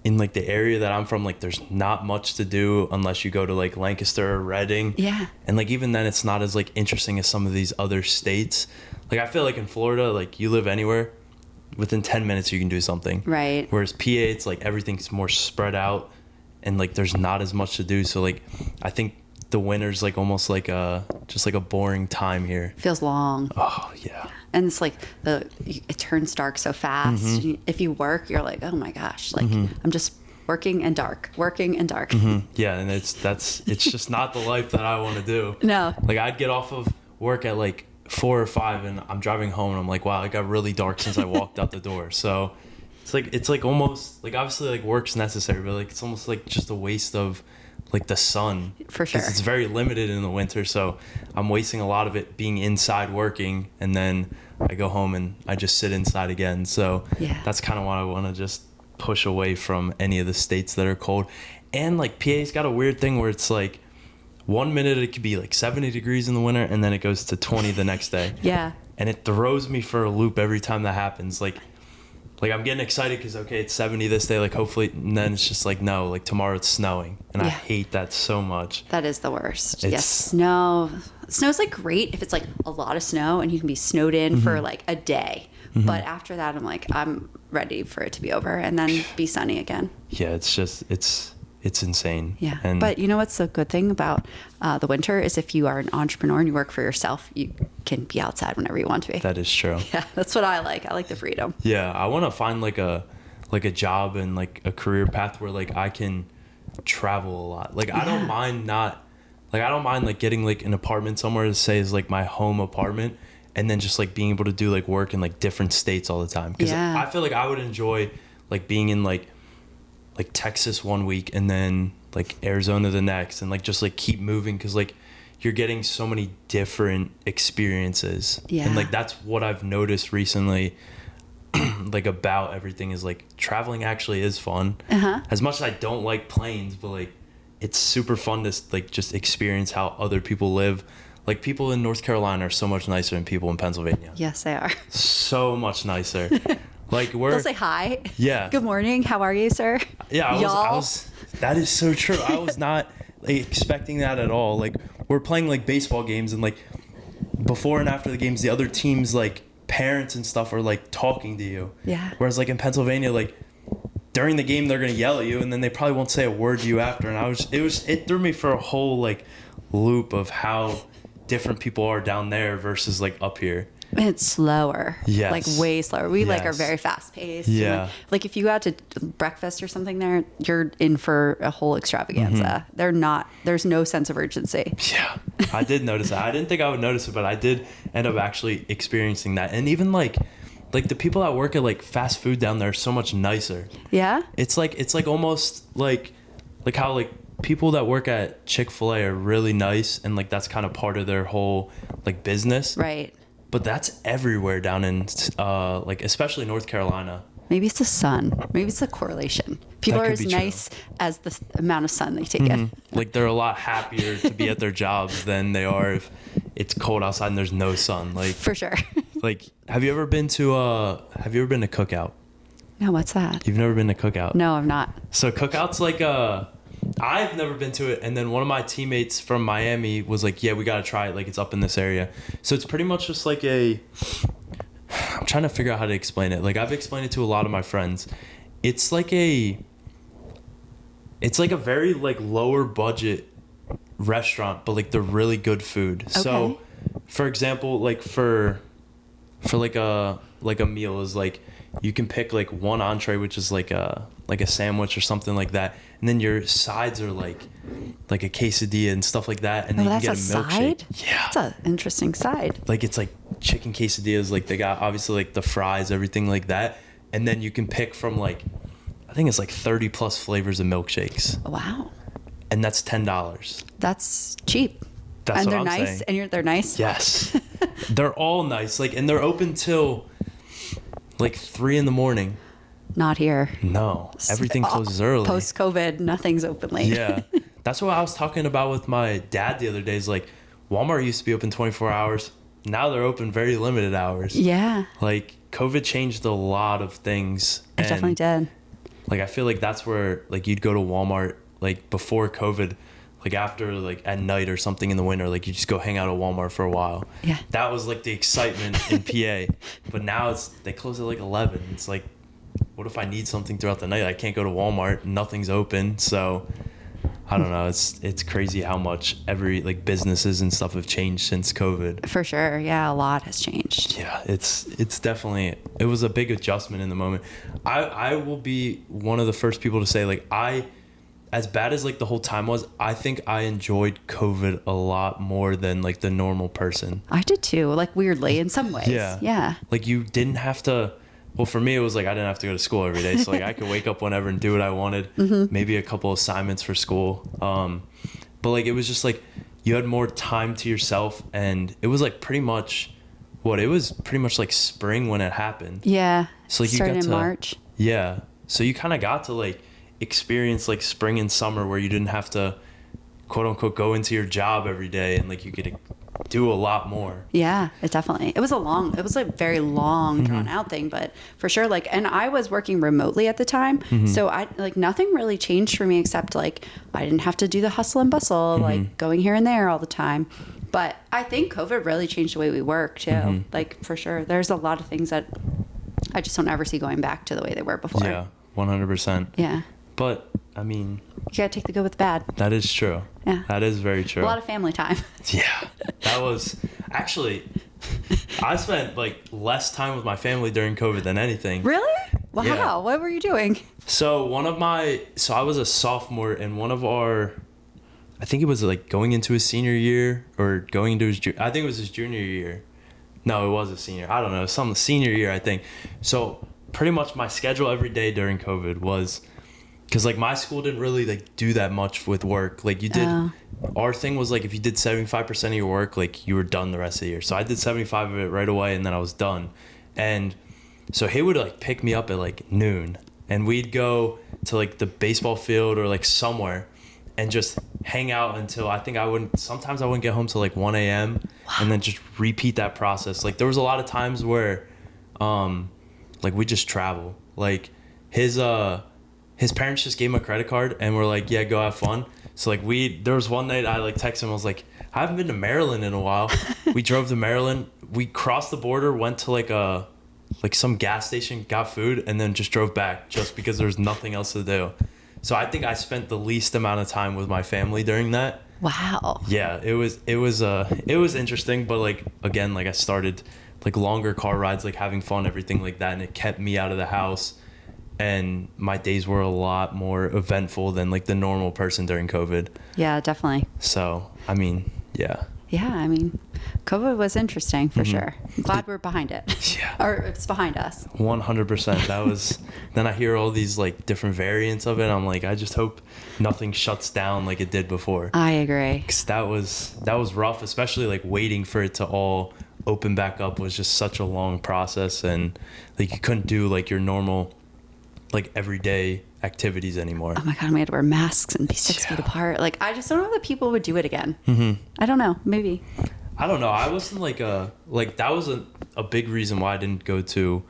in like the area that I'm from, like there's not much to do unless you go to like Lancaster or Reading. Yeah. And like even then it's not as like interesting as some of these other states. Like I feel like in Florida, like you live anywhere, within 10 minutes you can do something. Right. Whereas PA, it's like everything's more spread out, and like there's not as much to do. So like I think the winter's like almost like just like a boring time here. Feels long. Oh yeah. And it's like it turns dark so fast. If you work, you're like, oh my gosh, like I'm just working and dark. Yeah, and it's just not the life that I want to do. No. Like I'd get off of work at like 4 or 5, and I'm driving home, and I'm like, wow, it got really dark since I walked out the door. So it's like almost like obviously like work's necessary, but like it's almost like just a waste of like the sun. For sure. Because it's very limited in the winter, so I'm wasting a lot of it being inside working, and then I go home and I just sit inside again. So Yeah. that's kind of why I want to just push away from any of the states that are cold. And like PA's got a weird thing where it's like 1 minute it could be like 70 degrees in the winter, and then it goes to 20 the next day. Yeah. And it throws me for a loop every time that happens. Like I'm getting excited because, okay, it's 70 this day, like hopefully, and then it's just like, no, like tomorrow it's snowing. And I hate that so much. That is the worst. Yes, snow. Snow's like great if it's like a lot of snow and you can be snowed in for like a day. But after that, I'm like, I'm ready for it to be over and then be sunny again. Yeah, it's insane. Yeah. And but you know what's the good thing about the winter is if you are an entrepreneur and you work for yourself, you can be outside whenever you want to be. that is true. Yeah, that's what I like. I like the freedom. Yeah, I want to find like a job and like a career path where like I can travel a lot. Like I don't mind like getting like an apartment somewhere to say is like my home apartment, and then just like being able to do like work in like different states all the time. Because I feel like I would enjoy like being in like Texas one week and then like Arizona the next, and like just like keep moving, because like you're getting so many different experiences. Yeah. And like that's what I've noticed recently like about everything is like traveling actually is fun. As much as I don't like planes, but like it's super fun to like just experience how other people live. Like people in North Carolina are so much nicer than people in Pennsylvania. Yes, they are. So much nicer. Like They'll say hi. Yeah. Good morning. How are you, sir? Yeah, I was that is so true. I was not like, expecting that at all. Like we're playing like baseball games, and like before and after the games, the other teams like parents and stuff are like talking to you. Yeah. Whereas like in Pennsylvania, like during the game they're gonna yell at you, and then they probably won't say a word to you after. And it threw me for a whole like loop of how different people are down there versus like up here. It's slower. Yes. Like way slower. We like are Yes. very fast paced. Yeah. Like if you go out to breakfast or something there, you're in for a whole extravaganza. There's no sense of urgency. Yeah, I did notice that. I didn't think I would notice it, but I did end up actually experiencing that. And even like the people that work at like fast food down there are so much nicer. Yeah. It's like almost like how like people that work at Chick-fil-A are really nice, and like that's kind of part of their whole like business. Right. But that's everywhere down in like especially North Carolina. Maybe it's the sun. Maybe it's the correlation. People That are could as be true. nice as the amount of sun they take in. Like they're a lot happier to be at their jobs than they are if it's cold outside and there's no sun. Like For sure. like have you ever been to Cookout? No, what's that? You've never been to Cookout? No, I'm not. So Cookout's like I've never been to it, and then one of my teammates from Miami was like, yeah, we gotta try it, like it's up in this area. So it's pretty much just like I'm trying to figure out how to explain it. Like I've explained it to a lot of my friends. It's like a very like lower budget restaurant, but like they're really good food. Okay. So for example, like for like a meal is like you can pick like one entree, which is like a sandwich or something like that, and then your sides are like a quesadilla and stuff like that, and then you can get a milkshake. Side? Yeah, That's an interesting side. like it's like chicken quesadillas, like they got obviously like the fries, everything like that, and then you can pick from like I think it's like 30 plus flavors of milkshakes, Wow. and that's $10. That's cheap. That's and what they're I'm nice, saying. and they're nice. Yes, they're all nice, like, and they're open till like 3 a.m. Not here. No, everything closes early. Post COVID, nothing's open late. Yeah, that's what I was talking about with my dad the other day. Is like Walmart used to be open 24 hours. Now they're open very limited hours. Yeah. Like COVID changed a lot of things. It definitely did. Like I feel like that's where like you'd go to Walmart like before COVID, like after like at night or something in the winter, like you just go hang out at Walmart for a while. Yeah. That was like the excitement in PA. But now they close at like 11. It's like, what if I need something throughout the night? I can't go to Walmart. Nothing's open. So I don't know. It's crazy how much every like businesses and stuff have changed since COVID. For sure. Yeah, a lot has changed. Yeah, it's definitely, it was a big adjustment in the moment. I will be one of the first people to say, like, as bad as like the whole time was, I think I enjoyed COVID a lot more than like the normal person. I did too, like weirdly in some ways. Yeah. Yeah. Like you didn't have to well, for me, it was like I didn't have to go to school every day. So like I could wake up whenever and do what I wanted, maybe a couple assignments for school. But like it was just like you had more time to yourself, and it was like pretty much like spring when it happened. Yeah. So like you started got in to, March. Yeah. So you kind of got to like experience like spring and summer where you didn't have to quote unquote go into your job every day, and like you could do a lot more. Yeah, it was a very long drawn out thing, but for sure, like, and I was working remotely at the time. So I like nothing really changed for me except like, I didn't have to do the hustle and bustle, like going here and there all the time. But I think COVID really changed the way we work too. Like for sure, there's a lot of things that I just don't ever see going back to the way they were before. Yeah, 100%. Yeah. But I mean, you gotta take the good with the bad. That is true. Yeah. That is very true. A lot of family time. Yeah. That was actually, I spent like less time with my family during COVID than anything. Really? Wow. Yeah. What were you doing? So I was a sophomore in one of our, I think it was like going into his senior year or going into I think it was his junior year. No, it was a senior. I don't know. Some senior year, I think. So pretty much my schedule every day during COVID was, because like my school didn't really like do that much with work. Like you did, our thing was like if you did 75% of your work, like you were done the rest of the year. So I did 75 of it right away, and then I was done. And so he would like pick me up at like noon, and we'd go to like the baseball field or like somewhere and just hang out until sometimes I wouldn't get home till like 1 a.m. and then just repeat that process. Like there was a lot of times where like we just travel. Like his parents just gave him a credit card and were like, yeah, go have fun. So like there was one night I like texted him, I was like, I haven't been to Maryland in a while. We drove to Maryland, we crossed the border, went to like some gas station, got food, and then just drove back just because there was nothing else to do. So I think I spent the least amount of time with my family during that. Wow. Yeah, it was interesting, but like again, like I started like longer car rides, like having fun, everything like that, and it kept me out of the house. And my days were a lot more eventful than like the normal person during COVID. Yeah, definitely. So, I mean, yeah. Yeah, I mean, COVID was interesting for sure. I'm glad we're behind it. Yeah. Or it's behind us. 100%. That was, then I hear all these like different variants of it. I'm like, I just hope nothing shuts down like it did before. I agree. 'Cause that was rough, especially like waiting for it to all open back up was just such a long process. And like you couldn't do like your normal like everyday activities anymore. Oh my God, we had to wear masks and be 6 feet apart. Like, I just don't know that people would do it again. I don't know. Maybe. I don't know. I wasn't that was a big reason why I didn't go to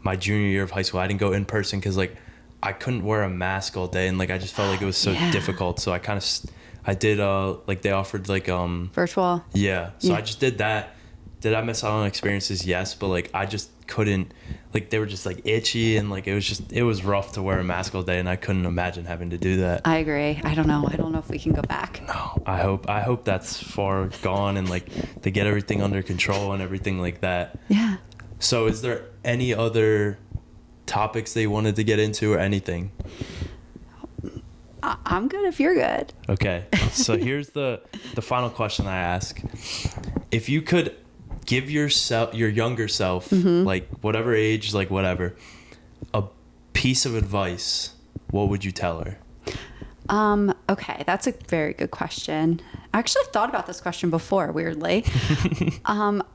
my junior year of high school. I didn't go in person because like I couldn't wear a mask all day, and like I just felt like it was so difficult. So I did like they offered like virtual. Yeah. So I just did that. Did I miss out on experiences? Yes, but like I just couldn't, like they were just like itchy, and like it was rough to wear a mask all day, and I couldn't imagine having to do that. I agree. I don't know if we can go back. No, I hope that's far gone, and like they get everything under control and everything like that. Yeah. So is there any other topics they wanted to get into or anything? I'm good if you're good. Okay. So here's the final question I ask. If you could give your younger self, like whatever age, like whatever, a piece of advice, what would you tell her? Okay, that's a very good question. I actually thought about this question before, weirdly.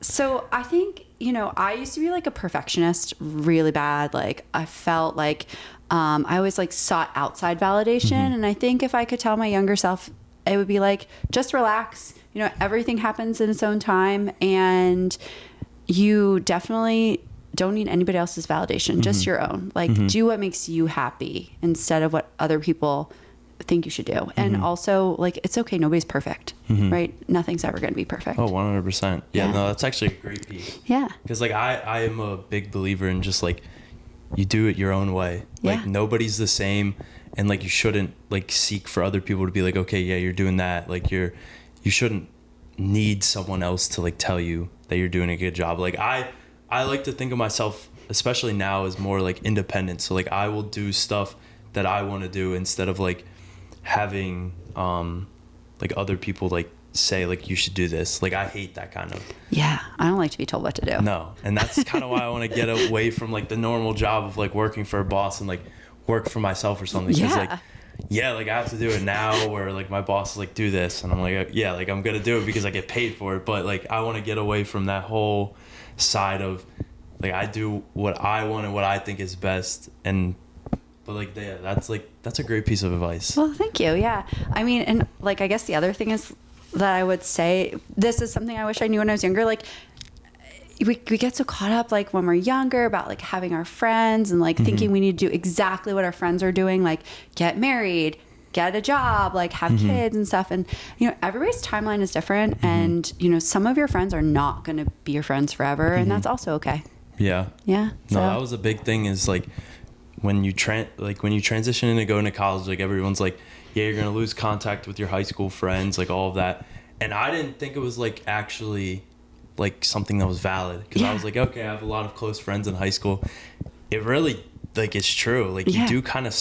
So I think, I used to be like a perfectionist really bad. Like I felt like I always like sought outside validation. And I think if I could tell my younger self, it would be like, just relax. Everything happens in its own time, and you definitely don't need anybody else's validation, just your own. Like, do what makes you happy instead of what other people think you should do. And also, like, it's okay. Nobody's perfect, right? Nothing's ever going to be perfect. Oh, 100%. Yeah, no, that's actually a great piece. Yeah. Because, like, I am a big believer in just, like, you do it your own way. Yeah. Like, nobody's the same, and, like, you shouldn't, like, seek for other people to be like, okay, yeah, you're doing that. Like, you shouldn't need someone else to like tell you that you're doing a good job. Like I like to think of myself, especially now, as more like independent. So like I will do stuff that I want to do instead of like having like other people like say like you should do this. Like I hate that kind of. Yeah, I don't like to be told what to do. No, and that's kind of why I want to get away from like the normal job of like working for a boss and like work for myself or something. 'Cause, like, yeah, like I have to do it now, where like my boss is like, do this, and I'm like, yeah, like I'm gonna do it because I get paid for it. But like I want to get away from that whole side of like I do what I want and what I think is best. And but like yeah, that's a great piece of advice. Well, thank you. Yeah, I mean, and like I guess the other thing is that I would say, this is something I wish I knew when I was younger. Like we get so caught up like when we're younger about like having our friends and like thinking we need to do exactly what our friends are doing, like get married, get a job, like have kids and stuff. And you know, everybody's timeline is different, and you know, some of your friends are not going to be your friends forever, and that's also okay. Yeah. No, that was a big thing, is like when you transition into going to college, like everyone's like, yeah, you're gonna lose contact with your high school friends, like all of that. And I didn't think it was like actually like something that was valid, because I was like, okay, I have a lot of close friends in high school. It really like it's true. Like you do kind of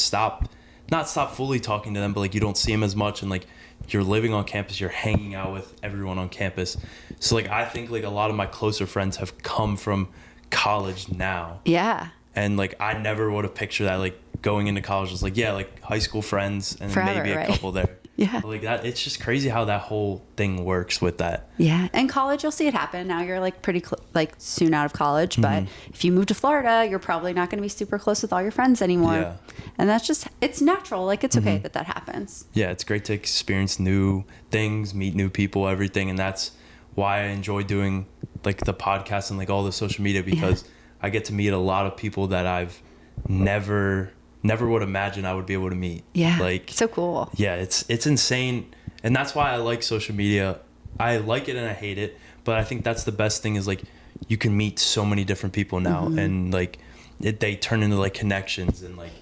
not stop fully talking to them, but like you don't see them as much, and like you're living on campus, you're hanging out with everyone on campus. So like I think like a lot of my closer friends have come from college now. Yeah. And like I never would have pictured that, like going into college was like, yeah, like high school friends and Forever, maybe a couple there. Yeah. But like that, it's just crazy how that whole thing works with that. Yeah. And college, you'll see it happen. Now you're like pretty like soon out of college, but if you move to Florida, you're probably not going to be super close with all your friends anymore. Yeah. And that's just, it's natural. Like it's okay that happens. Yeah. It's great to experience new things, meet new people, everything. And that's why I enjoy doing like the podcast and like all the social media, because I get to meet a lot of people that I've never would imagine I would be able to meet. Yeah. Like so cool. Yeah, it's insane. And that's why I like social media. I like it and I hate it, but I think that's the best thing, is like you can meet so many different people now, and like they turn into like connections. And like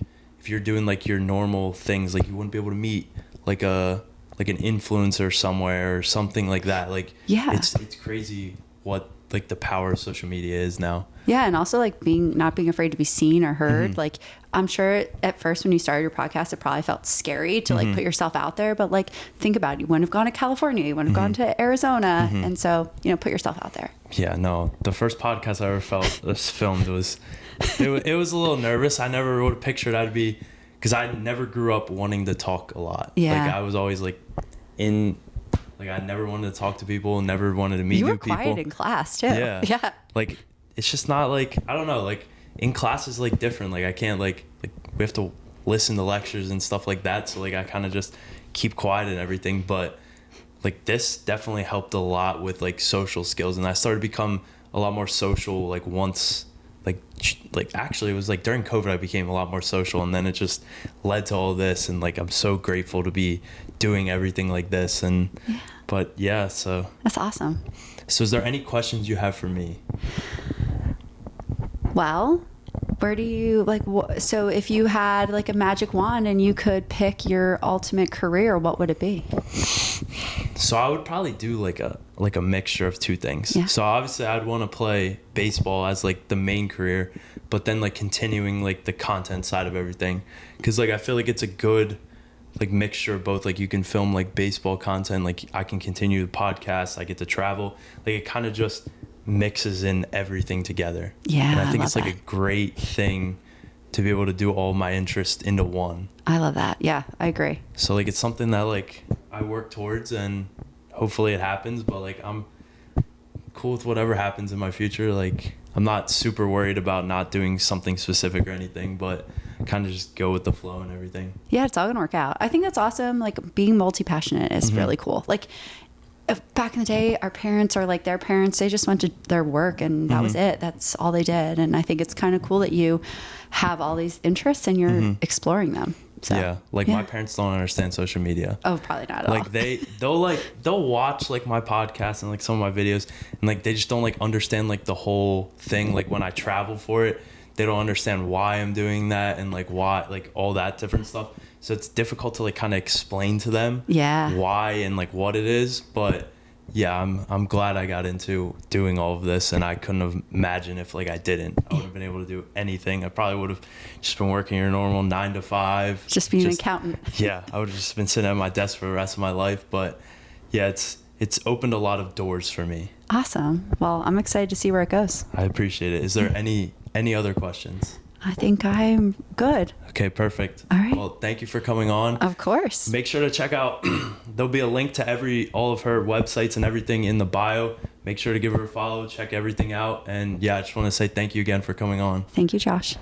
if you're doing like your normal things, like you wouldn't be able to meet like an influencer somewhere or something like that. Like it's crazy what like the power of social media is now. Yeah, and also like not being afraid to be seen or heard. Like I'm sure at first when you started your podcast, it probably felt scary to like put yourself out there. But like think about it, you wouldn't have gone to California, you wouldn't have gone to Arizona, and so you know, put yourself out there. Yeah, no, the first podcast I ever filmed was it was a little nervous. I never would have pictured I'd be, because I never grew up wanting to talk a lot. Yeah, like I was always like like I never wanted to talk to people, never wanted to meet new people. You were quiet in class too. Yeah. Like it's just not like, I don't know, like in class is like different. Like I can't like we have to listen to lectures and stuff like that. So like I kind of just keep quiet and everything. But like this definitely helped a lot with like social skills. And I started to become a lot more social like once, like actually it was like during COVID I became a lot more social, and then it just led to all this. And like I'm so grateful to be doing everything like this. And but yeah, so that's awesome. So is there any questions you have for me? Well, where do you like so if you had like a magic wand and you could pick your ultimate career, what would it be? So I would probably do like a mixture of two things. Yeah. So obviously I'd want to play baseball as like the main career, but then like continuing like the content side of everything, because like I feel like it's a good like mixture of both. Like you can film like baseball content, like I can continue the podcast, I get to travel, like it kind of just mixes in everything together. Yeah, and I think love it's like that. a great thing to be able to do all my interests into one. I love that. Yeah, I agree. So like it's something that like I work towards, and hopefully it happens, but like I'm cool with whatever happens in my future. Like I'm not super worried about not doing something specific or anything, but kind of just go with the flow and everything. Yeah, it's all gonna work out. I think that's awesome. Like being multi-passionate is really cool. Like back in the day, our parents or like their parents, they just went to their work and that was it. That's all they did. And I think it's kind of cool that you have all these interests and you're exploring them. So, yeah, like my parents don't understand social media. Oh, probably not at all. Like they'll watch like my podcast and like some of my videos, and like they just don't like understand like the whole thing. Like when I travel for it, they don't understand why I'm doing that and like why, like all that different stuff. So it's difficult to like kind of explain to them why and like what it is. But yeah, I'm glad I got into doing all of this, and I couldn't have imagined if like I didn't. I wouldn't have been able to do anything. I probably would have just been working your normal 9 to 5. Just being an accountant. Yeah, I would have just been sitting at my desk for the rest of my life. But yeah, it's opened a lot of doors for me. Awesome. Well, I'm excited to see where it goes. I appreciate it. Is there any other questions? I think I'm good. Okay, perfect. All right. Well, thank you for coming on. Of course. Make sure to check out, there'll be a link to all of her websites and everything in the bio. Make sure to give her a follow, check everything out. And yeah, I just want to say thank you again for coming on. Thank you, Josh.